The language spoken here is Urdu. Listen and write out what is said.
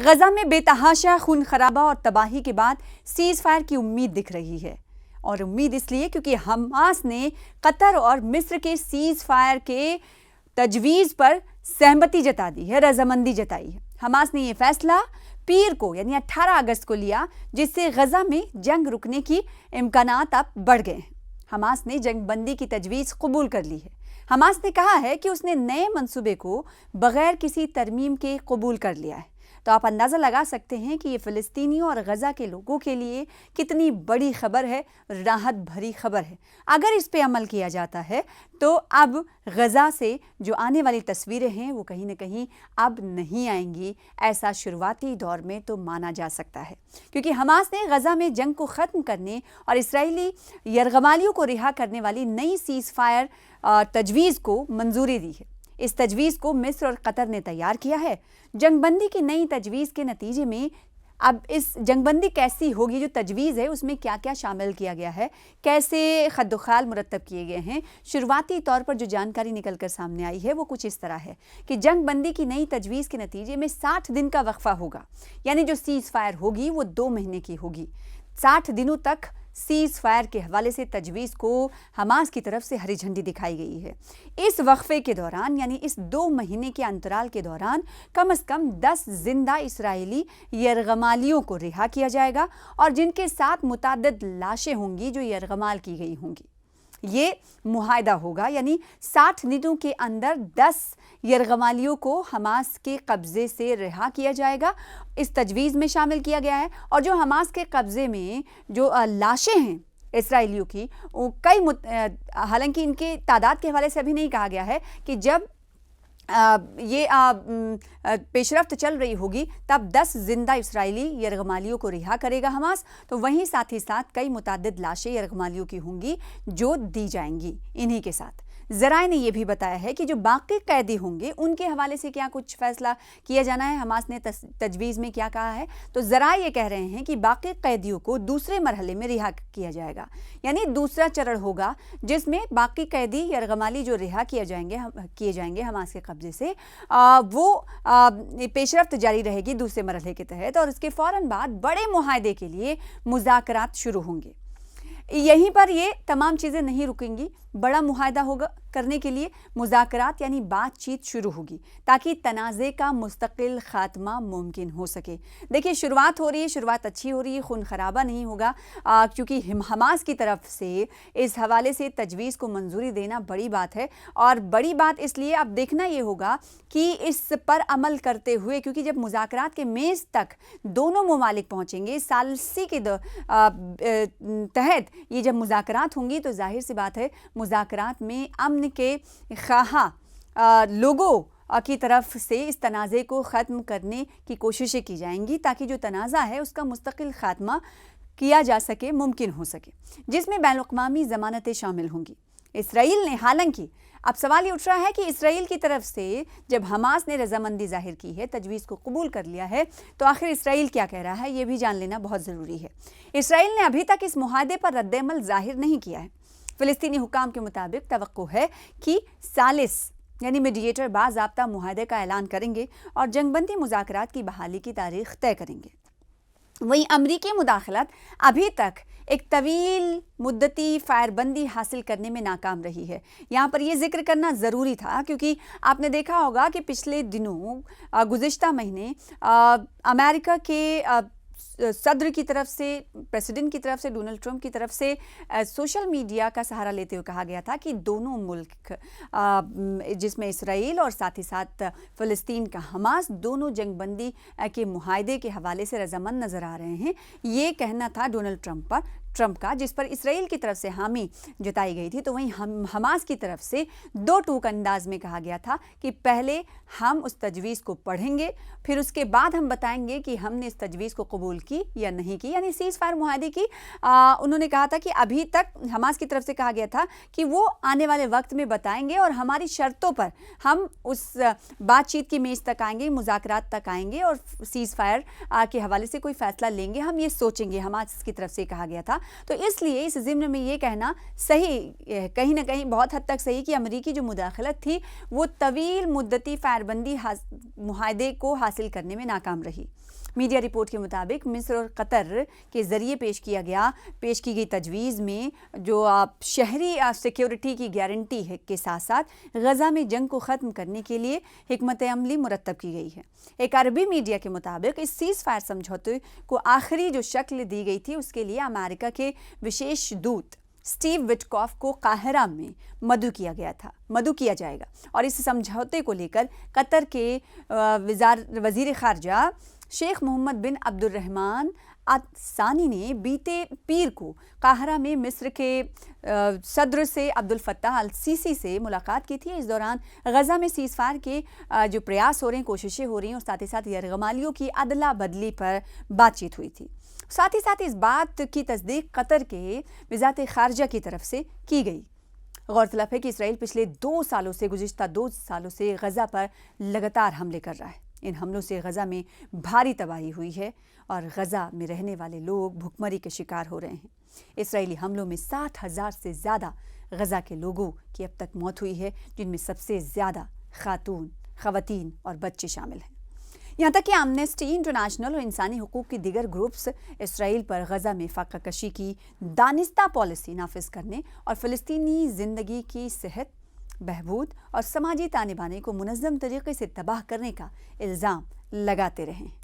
غزہ میں بے تحاشا خون خرابہ اور تباہی کے بعد سیز فائر کی امید دکھ رہی ہے، اور امید اس لیے کیونکہ حماس نے قطر اور مصر کے سیز فائر کے تجویز پر سہمتی جتا دی ہے، رضامندی جتائی ہے۔ حماس نے یہ فیصلہ پیر کو یعنی 18 اگست کو لیا، جس سے غزہ میں جنگ رکنے کی امکانات اب بڑھ گئے ہیں۔ حماس نے جنگ بندی کی تجویز قبول کر لی ہے۔ حماس نے کہا ہے کہ اس نے نئے منصوبے کو بغیر کسی ترمیم کے قبول کر لیا ہے۔ تو آپ اندازہ لگا سکتے ہیں کہ یہ فلسطینیوں اور غزہ کے لوگوں کے لیے کتنی بڑی خبر ہے، راحت بھری خبر ہے۔ اگر اس پہ عمل کیا جاتا ہے تو اب غزہ سے جو آنے والی تصویریں ہیں وہ کہیں نہ کہیں اب نہیں آئیں گی، ایسا شروعاتی دور میں تو مانا جا سکتا ہے، کیونکہ حماس نے غزہ میں جنگ کو ختم کرنے اور اسرائیلی یرغمالیوں کو رہا کرنے والی نئی سیز فائر تجویز کو منظوری دی ہے۔ اس تجویز کو مصر اور قطر نے تیار کیا ہے۔ جنگ بندی کی نئی تجویز کے نتیجے میں اب اس جنگ بندی کیسی ہوگی، جو تجویز ہے اس میں کیا کیا شامل کیا گیا ہے، کیسے خد و خال مرتب کیے گئے ہیں۔ شروعاتی طور پر جو جانکاری نکل کر سامنے آئی ہے وہ کچھ اس طرح ہے کہ جنگ بندی کی نئی تجویز کے نتیجے میں 60 دن کا وقفہ ہوگا، یعنی جو سیز فائر ہوگی وہ 2 مہینے کی ہوگی۔ 60 دنوں تک سیز فائر کے حوالے سے تجویز کو حماس کی طرف سے ہری جھنڈی دکھائی گئی ہے۔ اس وقفے کے دوران یعنی اس 2 مہینے کے انترال کے دوران کم از کم 10 زندہ اسرائیلی یرغمالیوں کو رہا کیا جائے گا، اور جن کے ساتھ متعدد لاشیں ہوں گی جو یرغمال کی گئی ہوں گی۔ یہ معاہدہ ہوگا، یعنی 60 دنوں کے اندر 10 یرغمالیوں کو حماس کے قبضے سے رہا کیا جائے گا، اس تجویز میں شامل کیا گیا ہے۔ اور جو حماس کے قبضے میں جو لاشیں ہیں اسرائیلیوں کی، حالانکہ ان کے تعداد کے حوالے سے ابھی نہیں کہا گیا ہے کہ جب یہ پیش رفت چل رہی ہوگی تب 10 زندہ اسرائیلی یرغمالیوں کو رہا کرے گا حماس، تو وہیں ساتھ ہی ساتھ کئی متعدد لاشیں یرغمالیوں کی ہوں گی جو دی جائیں گی انہی کے ساتھ۔ ذرائع نے یہ بھی بتایا ہے کہ جو باقی قیدی ہوں گے ان کے حوالے سے کیا کچھ فیصلہ کیا جانا ہے، حماس نے تجویز میں کیا کہا ہے۔ تو ذرائع یہ کہہ رہے ہیں کہ باقی قیدیوں کو دوسرے مرحلے میں رہا کیا جائے گا، یعنی دوسرا چرڑ ہوگا جس میں باقی قیدی یرغمالی جو رہا کیے جائیں گے حماس کے قبضے سے، وہ پیش رفت جاری رہے گی دوسرے مرحلے کے تحت، اور اس کے فوراً بعد بڑے معاہدے کے لیے مذاکرات شروع ہوں گے۔ یہیں پر یہ تمام چیزیں نہیں رکیں گی، بڑا معاہدہ ہوگا کرنے کے لیے مذاکرات یعنی بات چیت شروع ہوگی تاکہ تنازع کا مستقل خاتمہ ممکن ہو سکے۔ دیکھیے شروعات ہو رہی ہے، شروعات اچھی ہو رہی ہے، خون خرابہ نہیں ہوگا، کیونکہ حماس کی طرف سے اس حوالے سے تجویز کو منظوری دینا بڑی بات ہے، اور بڑی بات اس لیے اب دیکھنا یہ ہوگا کہ اس پر عمل کرتے ہوئے، کیونکہ جب مذاکرات کے میز تک دونوں ممالک پہنچیں گے ثالثی کے تحت یہ جب مذاکرات ہوں گی، تو ظاہر سی بات ہے مذاکرات میں امن کے خواہاں لوگوں کی طرف سے اس تنازع کو ختم کرنے کی کوششیں کی جائیں گی تاکہ جو تنازع ہے اس کا مستقل خاتمہ کیا جا سکے، ممکن ہو سکے، جس میں بین الاقوامی ضمانتیں شامل ہوں گی۔ اسرائیل نے حالانکہ اب سوال یہ اٹھ رہا ہے کہ اسرائیل کی طرف سے جب حماس نے رضامندی ظاہر کی ہے، تجویز کو قبول کر لیا ہے، تو آخر اسرائیل کیا کہہ رہا ہے یہ بھی جان لینا بہت ضروری ہے۔ اسرائیل نے ابھی تک اس معاہدے پر رد عمل ظاہر نہیں کیا ہے۔ فلسطینی حکام کے مطابق توقع ہے کہ ثالث یعنی میڈیٹر باضابطہ معاہدے کا اعلان کریں گے اور جنگ بندی مذاکرات کی بحالی کی تاریخ طے کریں گے۔ وہیں امریکی مداخلت ابھی تک ایک طویل مدتی فائر بندی حاصل کرنے میں ناکام رہی ہے۔ یہاں پر یہ ذکر کرنا ضروری تھا کیونکہ آپ نے دیکھا ہوگا کہ پچھلے دنوں گزشتہ مہینے امریکہ کے صدر کی طرف سے، پریزیڈنٹ کی طرف سے، ڈونلڈ ٹرمپ کی طرف سے سوشل میڈیا کا سہارا لیتے ہوئے کہا گیا تھا کہ دونوں ملک جس میں اسرائیل اور ساتھ ہی ساتھ فلسطین کا حماس، دونوں جنگ بندی کے معاہدے کے حوالے سے رضامند نظر آ رہے ہیں۔ یہ کہنا تھا ڈونلڈ ٹرمپ کا، جس پر اسرائیل کی طرف سے حامی جتائی گئی تھی۔ تو وہیں حماس کی طرف سے 2 ٹوک انداز میں کہا گیا تھا کہ پہلے ہم اس تجویز کو پڑھیں گے، پھر اس کے بعد ہم بتائیں گے کہ ہم نے اس تجویز کو قبول کی یا نہیں کی، یعنی سیز فائر معاہدے کی۔ انہوں نے کہا تھا کہ ابھی تک حماس کی طرف سے کہا گیا تھا کہ وہ آنے والے وقت میں بتائیں گے اور ہماری شرطوں پر ہم اس بات چیت کی میز تک آئیں گے، مذاکرات تک آئیں گے اور سیز فائر کے حوالے سے کوئی فیصلہ لیں گے، ہم یہ سوچیں گے، حماس کی طرف سے کہا گیا تھا۔ تو اس لیے اس ضمن میں یہ کہنا صحیح، کہیں نہ کہیں بہت حد تک صحیح کہ امریکی جو مداخلت تھی وہ طویل مدتی فائر بندی معاہدے کو حاصل کرنے میں ناکام رہی۔ میڈیا رپورٹ کے مطابق مصر اور قطر کے ذریعے پیش کی گئی تجویز میں جو شہری سیکیورٹی کی گارنٹی ہے کے ساتھ ساتھ غزہ میں جنگ کو ختم کرنے کے لیے حکمت عملی مرتب کی گئی ہے۔ ایک عربی میڈیا کے مطابق اس سیز فائر سمجھوتے کو آخری جو شکل دی گئی تھی اس کے لیے امریکہ کے وشیش دوت اسٹیو وٹکاف کو قاہرہ میں مدعو کیا جائے گا، اور اس سمجھوتے کو لے کر قطر کے وزیر خارجہ شیخ محمد بن عبد الرحمن الثانی نے بیتے پیر کو قاہرہ میں مصر کے صدر سے عبد الفتاح السیسی سے ملاقات کی تھی۔ اس دوران غزہ میں سیز فائر کے جو پریاس ہو رہے ہیں، کوششیں ہو رہی ہیں، اور ساتھ ہی ساتھ یرغمالیوں کی عدلہ بدلی پر بات چیت ہوئی تھی۔ ساتھ ہی ساتھ اس بات کی تصدیق قطر کے وزارت خارجہ کی طرف سے کی گئی۔ غورطلب ہے کہ اسرائیل پچھلے گزشتہ دو سالوں سے غزہ پر لگاتار حملے کر رہا ہے۔ ان حملوں سے غزہ میں بھاری تباہی ہوئی ہے اور غزہ میں رہنے والے لوگ بھوکمری کے شکار ہو رہے ہیں۔ اسرائیلی حملوں میں 60,000 سے زیادہ غزہ کے لوگوں کی اب تک موت ہوئی ہے، جن میں سب سے زیادہ خواتین اور بچے شامل ہیں۔ یہاں تک کہ ایمنسٹی انٹرنیشنل اور انسانی حقوق کے دیگر گروپس اسرائیل پر غزہ میں فاقہ کشی کی دانستہ پالیسی نافذ کرنے اور فلسطینی زندگی کی صحت، بہبود اور سماجی تانے بانے کو منظم طریقے سے تباہ کرنے کا الزام لگاتے رہے ہیں۔